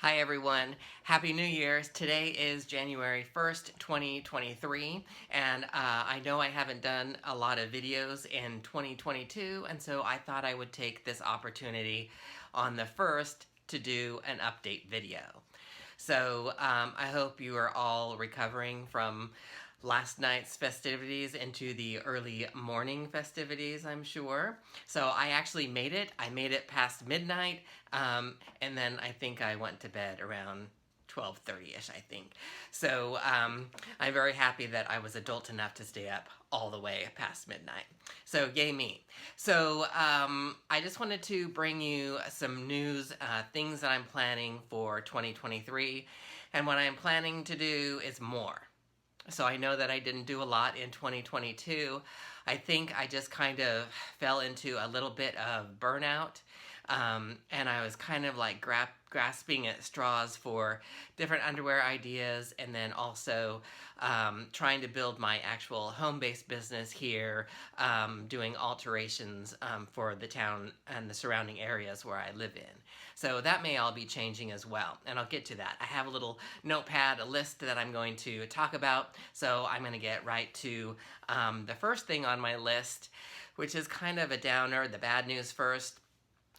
Hi everyone, Happy New Year. Today is January 1st, 2023, and I know I haven't done a lot of videos in 2022, and so I thought I would take this opportunity on the 1st to do an update video. So I hope you are all recovering from last night's festivities into the early morning festivities, I'm sure. So I actually made it. I made it past midnight, and then I think I went to bed around 12:30ish, I think. So I'm very happy that I was adult enough to stay up all the way past midnight. So yay me. So I just wanted to bring you some news, things that I'm planning for 2023. And what I'm planning to do is more. So I know that I didn't do a lot in 2022. I think I just kind of fell into a little bit of burnout. And I was kind of like grasping at straws for different underwear ideas, and then also trying to build my actual home-based business here, doing alterations for the town and the surrounding areas where I live in. So that may all be changing as well, and I'll get to that. I have a little notepad, a list that I'm going to talk about, so I'm going to get right to the first thing on my list, which is kind of a downer, the bad news first.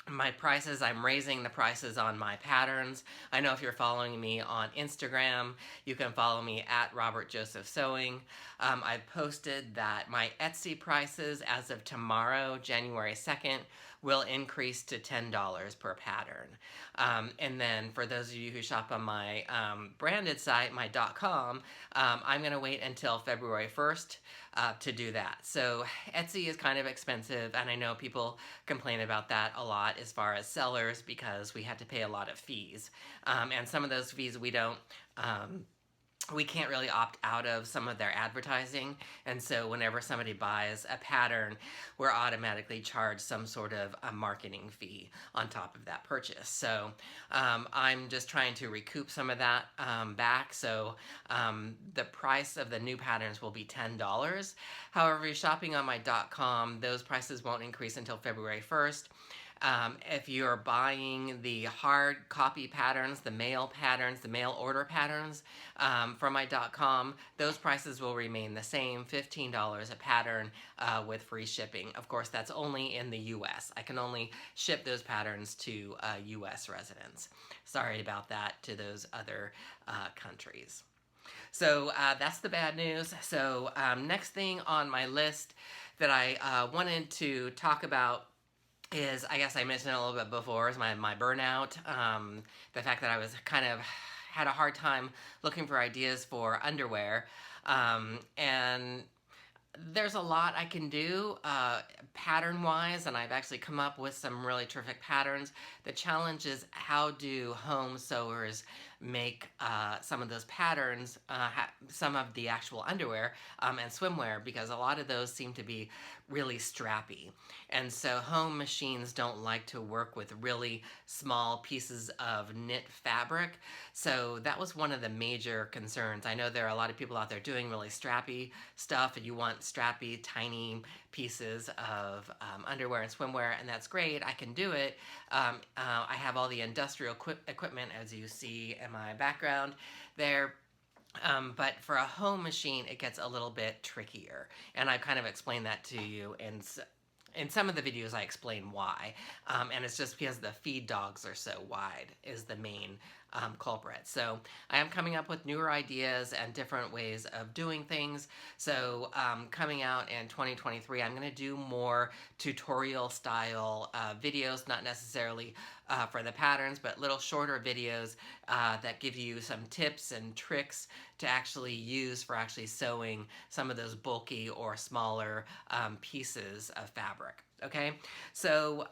My prices, I'm raising the prices on my patterns. I know if you're following me on Instagram, you can follow me at Robert Joseph Sewing. I've posted that my Etsy prices as of tomorrow, January 2nd, will increase to $10 per pattern. And then for those of you who shop on my branded site, my .com, I'm going to wait until February 1st to do that. So Etsy is kind of expensive, and I know people complain about that a lot as far as sellers, because we have to pay a lot of fees. And some of those fees we can't really opt out of some of their advertising, and so whenever somebody buys a pattern, we're automatically charged some sort of a marketing fee on top of that purchase. So I'm just trying to recoup some of that back. So the price of the new patterns will be $10. However, if you're shopping on my .com, those prices won't increase until February 1st. If you're buying the hard copy patterns, the mail order patterns from my .com, those prices will remain the same, $15 a pattern with free shipping. Of course, that's only in the US. I can only ship those patterns to US residents. Sorry about that to those other countries. So that's the bad news. So next thing on my list that I wanted to talk about is, I guess I mentioned it a little bit before, is my burnout. The fact that I was kind of had a hard time looking for ideas for underwear. And there's a lot I can do pattern-wise, and I've actually come up with some really terrific patterns. The challenge is, how do home sewers make some of those patterns, some of the actual underwear and swimwear, because a lot of those seem to be really strappy. And so home machines don't like to work with really small pieces of knit fabric. So that was one of the major concerns. I know there are a lot of people out there doing really strappy stuff, and you want strappy, tiny pieces of underwear and swimwear, and that's great. I can do it. I have all the industrial equipment, as you see in my background there. But for a home machine, it gets a little bit trickier, and I've kind of explained that to you in some of the videos. I explain why, and it's just because the feed dogs are so wide is the main culprit. So I am coming up with newer ideas and different ways of doing things. So coming out in 2023, I'm going to do more tutorial style videos, not necessarily for the patterns, but little shorter videos that give you some tips and tricks to actually use for actually sewing some of those bulky or smaller pieces of fabric. Okay, so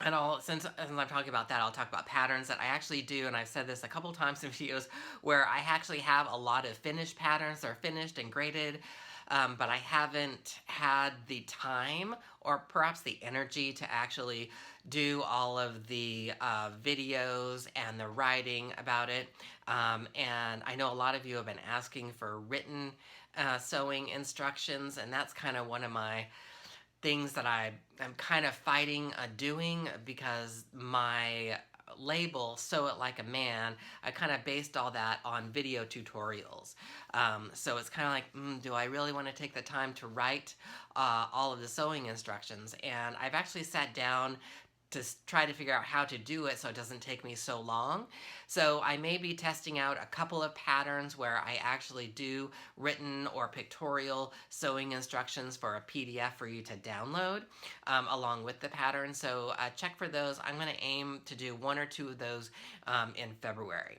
and since I'm talking about that, I'll talk about patterns that I actually do, and I've said this a couple times in videos, where I actually have a lot of finished patterns. They're finished and graded, but I haven't had the time or perhaps the energy to actually do all of the videos and the writing about it. And I know a lot of you have been asking for written sewing instructions, and that's kind of one of my things that I'm kind of fighting doing, because my label, Sew It Like a Man, I kind of based all that on video tutorials. So it's kind of like, do I really want to take the time to write all of the sewing instructions? And I've actually sat down to try to figure out how to do it so it doesn't take me so long. So I may be testing out a couple of patterns where I actually do written or pictorial sewing instructions for a PDF for you to download along with the pattern. So check for those. I'm going to aim to do 1 or 2 of those in February.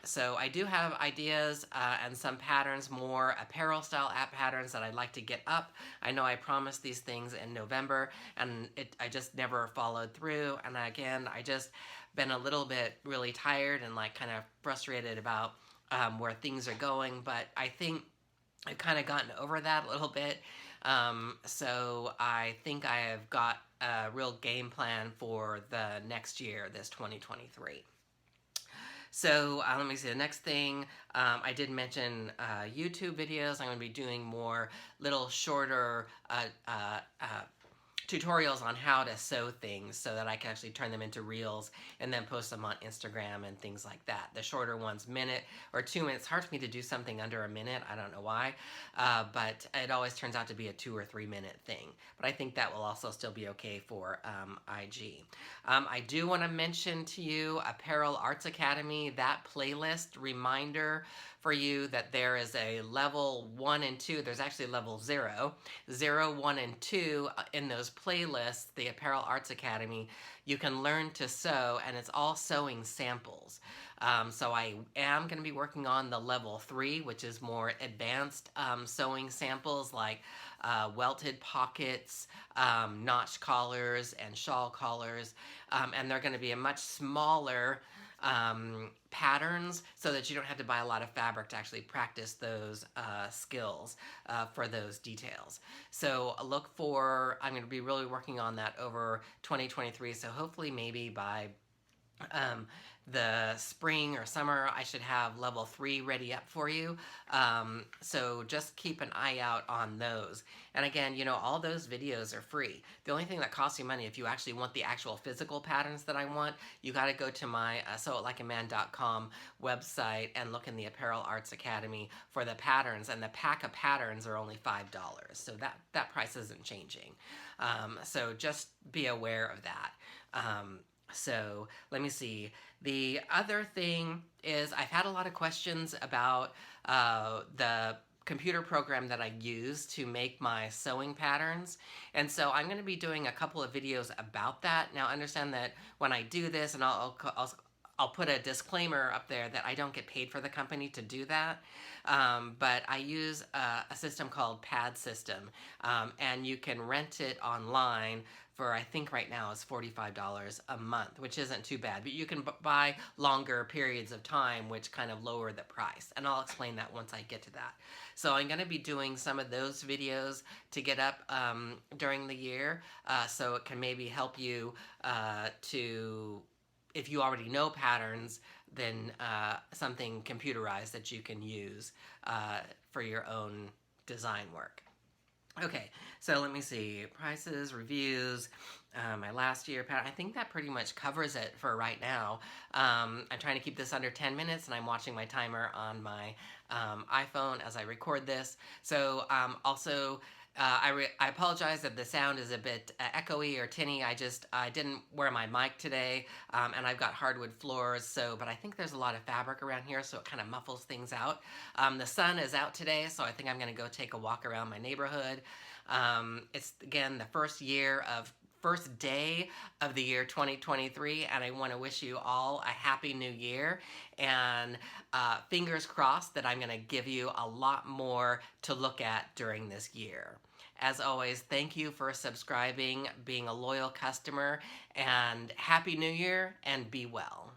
So I do have ideas and some patterns, more apparel style app patterns that I'd like to get up. I know I promised these things in November and I just never followed through. And again, I just been a little bit really tired and like kind of frustrated about where things are going. But I think I've kind of gotten over that a little bit. So I think I have got a real game plan for the next year, this 2023. So let me see, the next thing, I did mention YouTube videos. I'm going to be doing more little shorter tutorials on how to sew things so that I can actually turn them into reels and then post them on Instagram and things like that. The shorter ones, minute or 2 minutes. It's hard for me to do something under a minute. I don't know why, but it always turns out to be a 2 or 3 minute thing. But I think that will also still be okay for IG. I do want to mention to you Apparel Arts Academy, that playlist reminder for you that there is a level 1 and 2. There's actually level 0, 1, and 2 in those playlists, the Apparel Arts Academy. You can learn to sew, and it's all sewing samples. So I am going to be working on the level 3, which is more advanced sewing samples like welted pockets, notch collars, and shawl collars. And they're going to be a much smaller patterns so that you don't have to buy a lot of fabric to actually practice those skills for those details. So look for, I'm going to be really working on that over 2023. So hopefully maybe by the spring or summer, I should have level 3 ready up for you. So just keep an eye out on those. And again, you know, all those videos are free. The only thing that costs you money, if you actually want the actual physical patterns that I want, you got to go to my sewitlikeaman.com website and look in the Apparel Arts Academy for the patterns. And the pack of patterns are only $5. So that price isn't changing. So just be aware of that. So let me see. The other thing is I've had a lot of questions about the computer program that I use to make my sewing patterns. And so I'm going to be doing a couple of videos about that. Now understand that when I do this, and I'll put a disclaimer up there that I don't get paid for the company to do that. But I use a system called Pad System, and you can rent it online for, I think right now is $45 a month, which isn't too bad. But you can buy longer periods of time, which kind of lower the price. And I'll explain that once I get to that. So I'm going to be doing some of those videos to get up during the year, so it can maybe help you to, if you already know patterns, then something computerized that you can use for your own design work. Okay, so let me see. Prices, reviews, my last year pattern. I think that pretty much covers it for right now. I'm trying to keep this under 10 minutes, and I'm watching my timer on my iPhone as I record this. So also, I apologize if the sound is a bit echoey or tinny. I didn't wear my mic today, and I've got hardwood floors, but I think there's a lot of fabric around here, so it kind of muffles things out. The sun is out today, so I think I'm going to go take a walk around my neighborhood. It's, again, the first day of the year 2023, and I want to wish you all a happy new year, and fingers crossed that I'm going to give you a lot more to look at during this year. As always, thank you for subscribing, being a loyal customer, and happy new year, and be well.